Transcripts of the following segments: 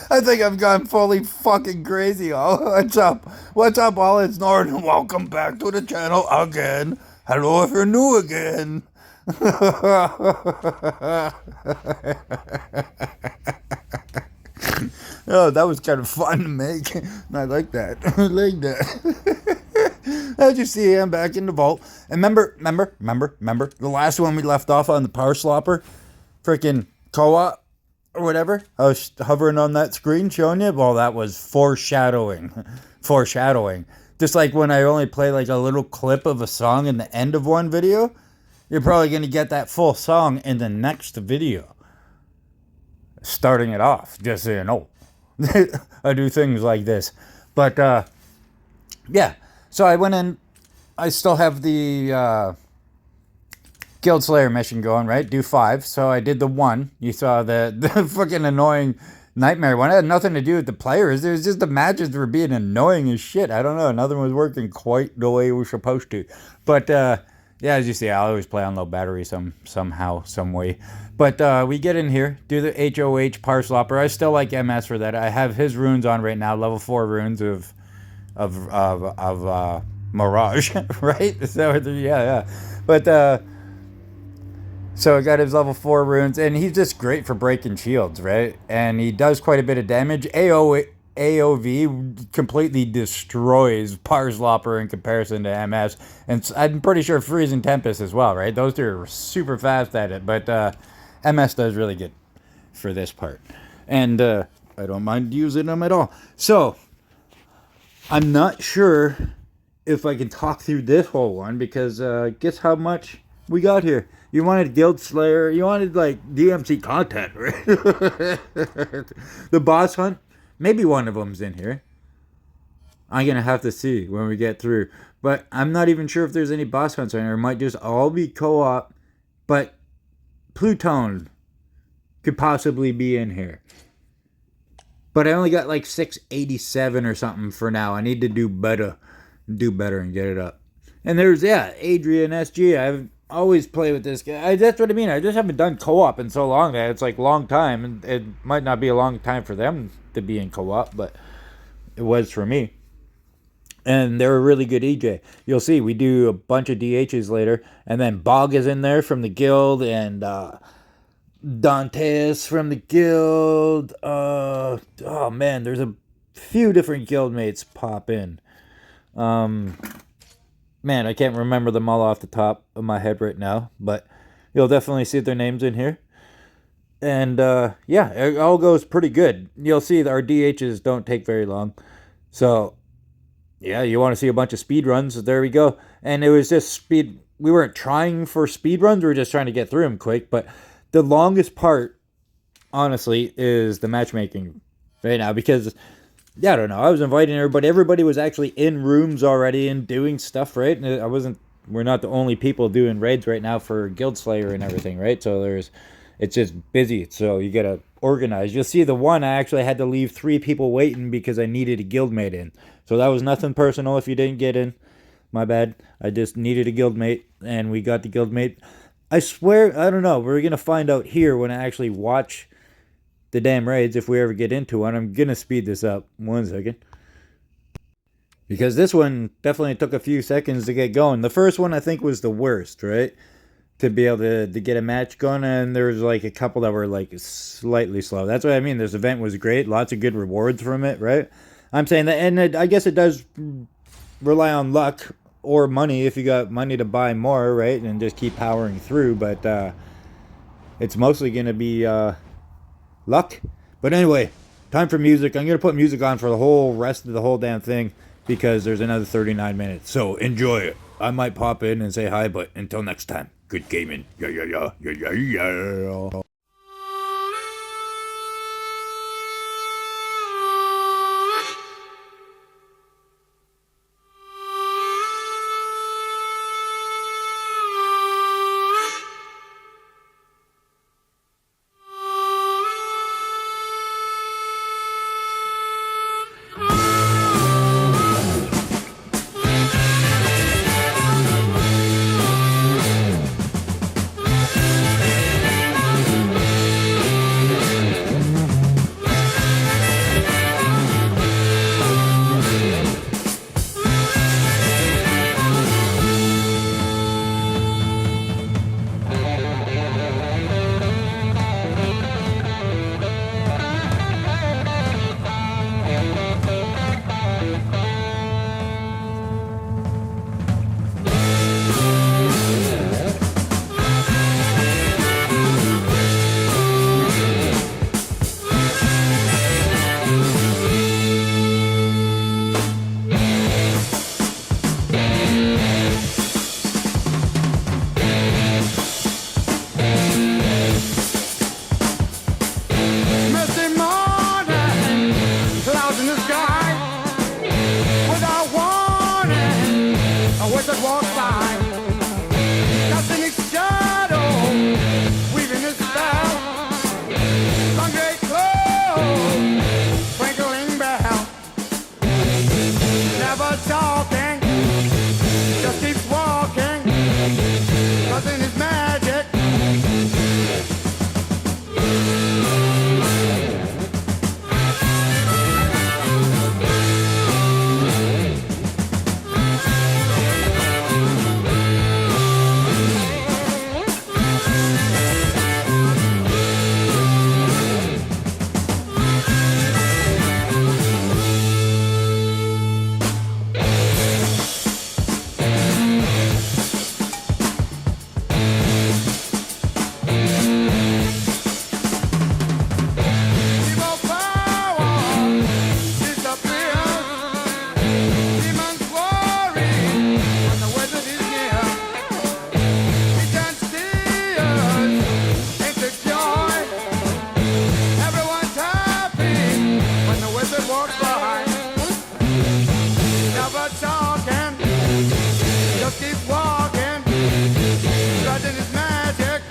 I think I've gone fully fucking crazy. Oh, what's up? What's up, all? It's Norton. Welcome back to the channel again. Hello if you're new again. Oh, that was kind of fun to make. I like that. I like that. As you see, I'm back in the vault. And remember, the last one we left off on the Power Slopper, freaking co-op or whatever. I was hovering on that screen showing you. Well, that was foreshadowing. Foreshadowing. Just like when I only play like a little clip of a song in the end of one video, you're probably going to get that full song in the next video. Starting it off, just so you know. I do things like this. But, yeah. So I went in. I still have the Guild Slayer mission going, right? Do 5. So I did the 1. You saw the fucking annoying nightmare one. It had nothing to do with the players. It was just the matches were being annoying as shit. I don't know. Nothing was working quite the way we were supposed to. But, yeah, as you see, I always play on low battery somehow, some way. But we get in here, do the HOH Power Slopper. I still like MS for that. I have his runes on right now, level 4 runes of Mirage, right? So yeah. But so I got his level 4 runes, and he's just great for breaking shields, right? And he does quite a bit of damage. AOV completely destroys Power Slopper in comparison to MS, and I'm pretty sure Freezing Tempest as well, right? Those two are super fast at it, but MS does really good for this part, and I don't mind using them at all. So I'm not sure if I can talk through this whole one, because guess how much we got here. You wanted Guild Slayer, you wanted like DMC content, right? The boss hunt, maybe one of them's in here. I'm gonna have to see when we get through, but I'm not even sure if there's any boss hunts in here. It might just all be co-op, but Pluton could possibly be in here. But I only got like 687 or something for now. I need to do better and get it up. And there's, yeah, Adrian SG. I've always played with this guy. That's what I mean. I just haven't done co-op in so long that it's like a long time. And it might not be a long time for them to be in co-op, but it was for me. And they're a really good EJ. You'll see, we do a bunch of DHs later. And then Bog is in there from the guild. And Dantes from the guild. Oh, man, there's a few different guild mates pop in. Man, I can't remember them all off the top of my head right now. But you'll definitely see their names in here. And, yeah, it all goes pretty good. You'll see our DHs don't take very long. So yeah, you want to see a bunch of speed runs? There we go. And it was just speed. We weren't trying for speed runs. We were just trying to get through them quick. But the longest part, honestly, is the matchmaking right now. Because, yeah, I don't know. I was inviting everybody. Everybody was actually in rooms already and doing stuff, right? And we're not the only people doing raids right now for Guild Slayer and everything, right? So it's just busy. So you got to organize. You'll see the one, I actually had to leave 3 people waiting because I needed a guildmate in. So that was nothing personal if you didn't get in. My bad. I just needed a guildmate, and we got the guildmate. I swear, I don't know. We're going to find out here when I actually watch the damn raids if we ever get into one. I'm going to speed this up. 1 second. Because this one definitely took a few seconds to get going. The first one I think was the worst, right? To be able to get a match going, and there was like a couple that were like slightly slow. That's what I mean. This event was great. Lots of good rewards from it, right? I'm saying that, and I guess it does rely on luck or money if you got money to buy more, right? And just keep powering through, but it's mostly going to be luck. But anyway, time for music. I'm going to put music on for the whole rest of the whole damn thing because there's another 39 minutes. So enjoy it. I might pop in and say hi, but until next time, good gaming. Yeah. wizard walks by, casting its shadow, weaving a spell. Long great clothes, twinkling bell. Never talking, just keeps walking, causing his magic. Evil power disappears. Demons worry when the wizard is near. He turns tears into joy. Everyone's happy when the wizard walks by. Never talking, just keep walking, strutting his magic.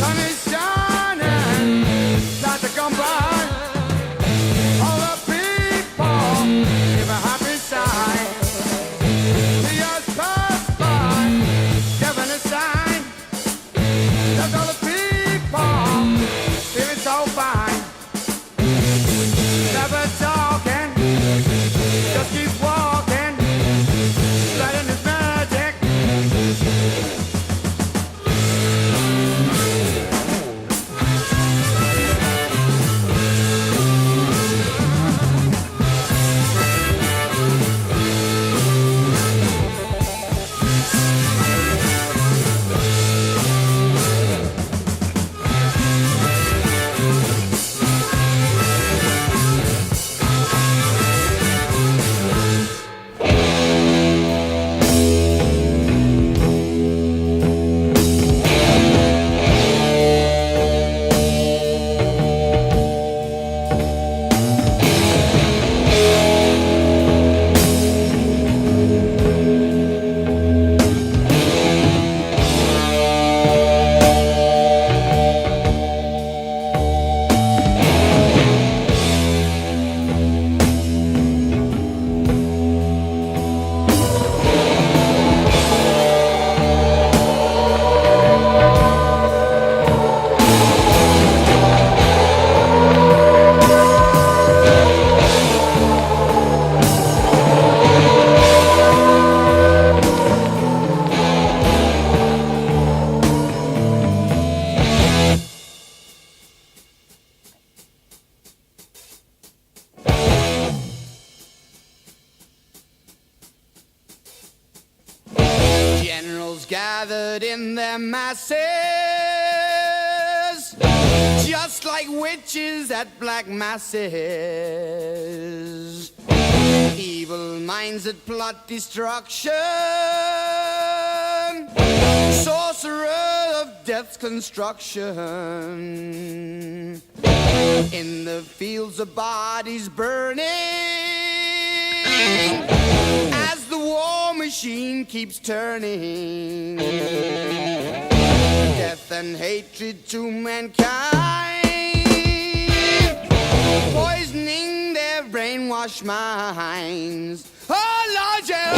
Sun is shining, start to come by. All the people give a happy sigh. The years pass by, giving a sign. That's all the people feeling so fine. Never talking, just keep walking, letting his magic. Generals gathered in their masses, just like witches at black masses. Evil minds that plot destruction, sorcerer of death's construction. In the fields of bodies burning, as the war machine keeps turning. Death and hatred to mankind, poisoning their brainwashed minds. Oh Lord, yeah.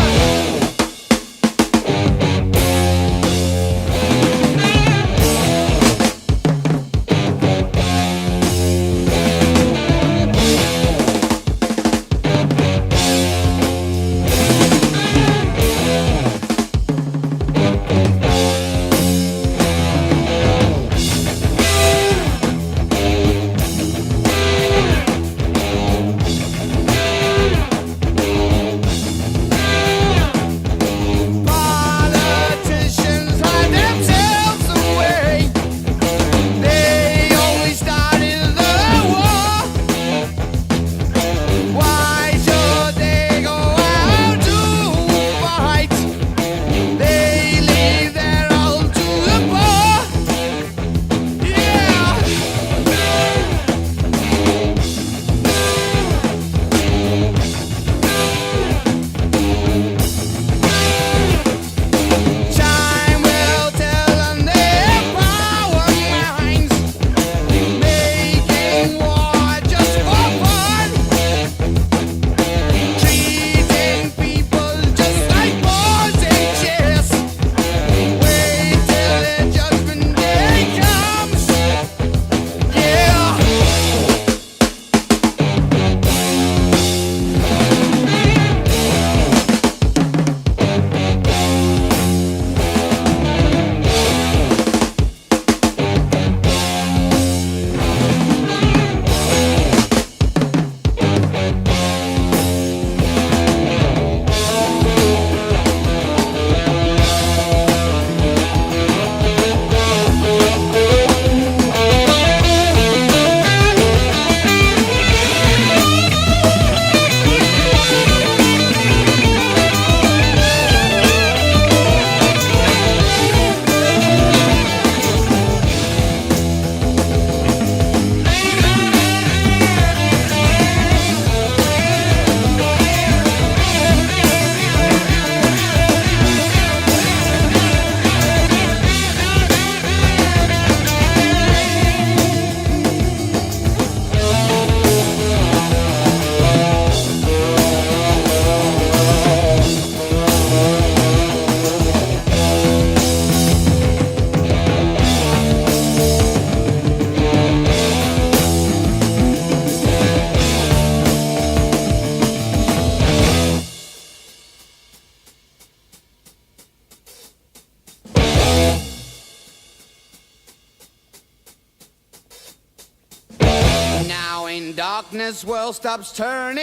darkness world stops turning,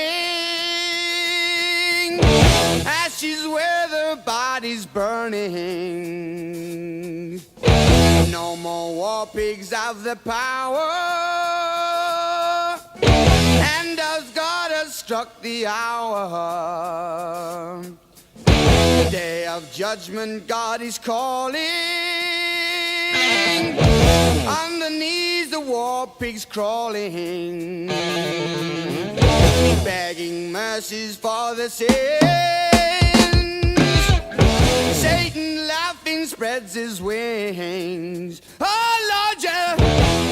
ashes where the body's burning. No more war pigs have the power, and as God has struck the hour, day of judgment God is calling. On the knees the war pigs crawling, begging mercies for the sins. Satan laughing spreads his wings. Oh Lord, yeah.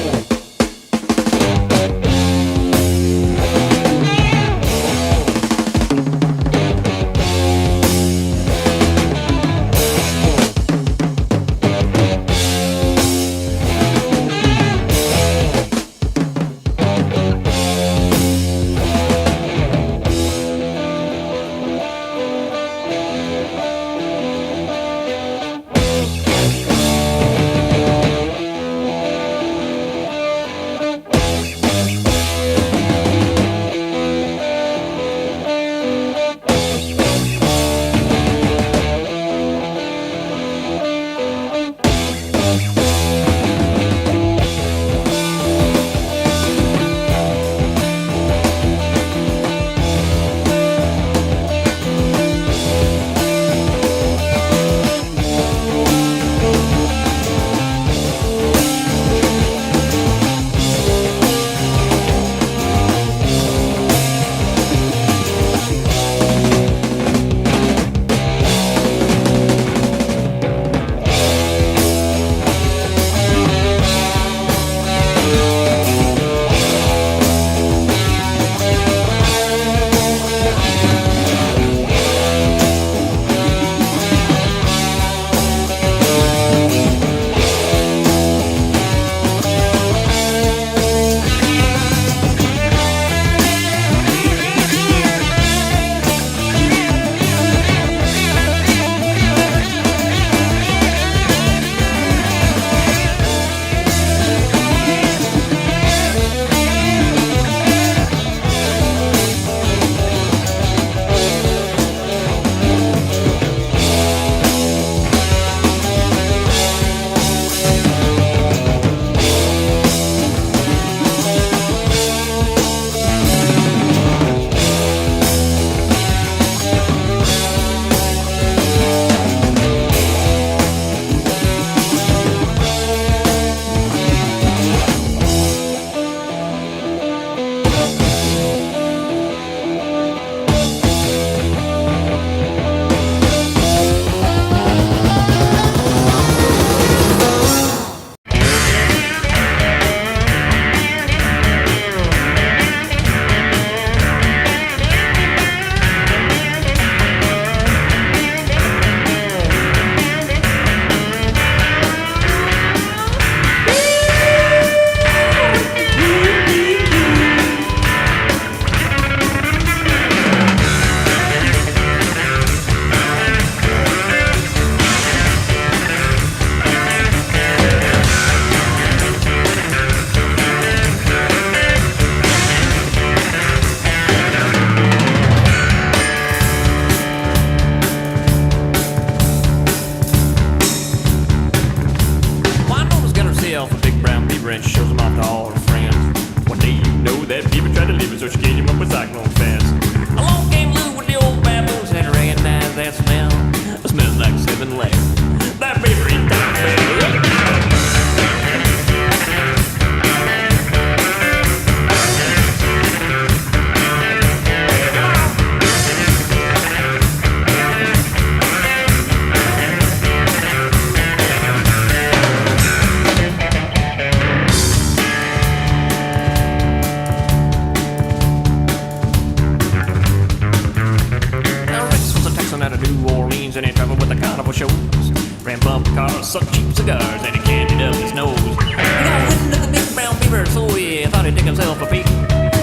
suck cheap cigars and he candied up his nose. He got wind of the big brown beaver, so he thought he'd take himself a peek.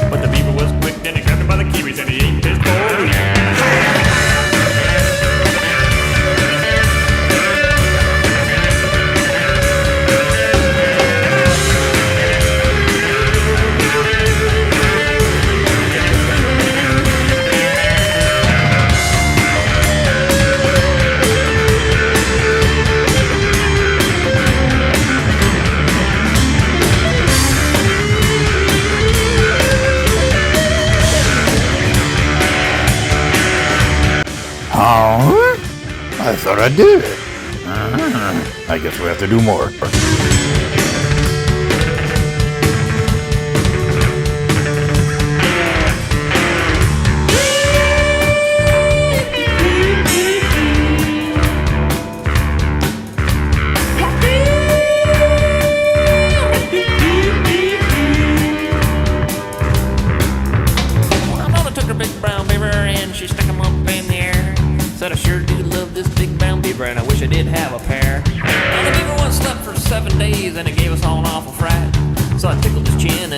But the beaver was quick and he grabbed him by the kiwis and he ate his boy. Huh? I thought I did. I guess we have to do more. My mama took her big brown beaver and she stuck him up in the air. Said I sure do love this big brown beaver and I wish I did have a pair. Now the beaver once slept for 7 days and it gave us all an awful fright. So I tickled his chin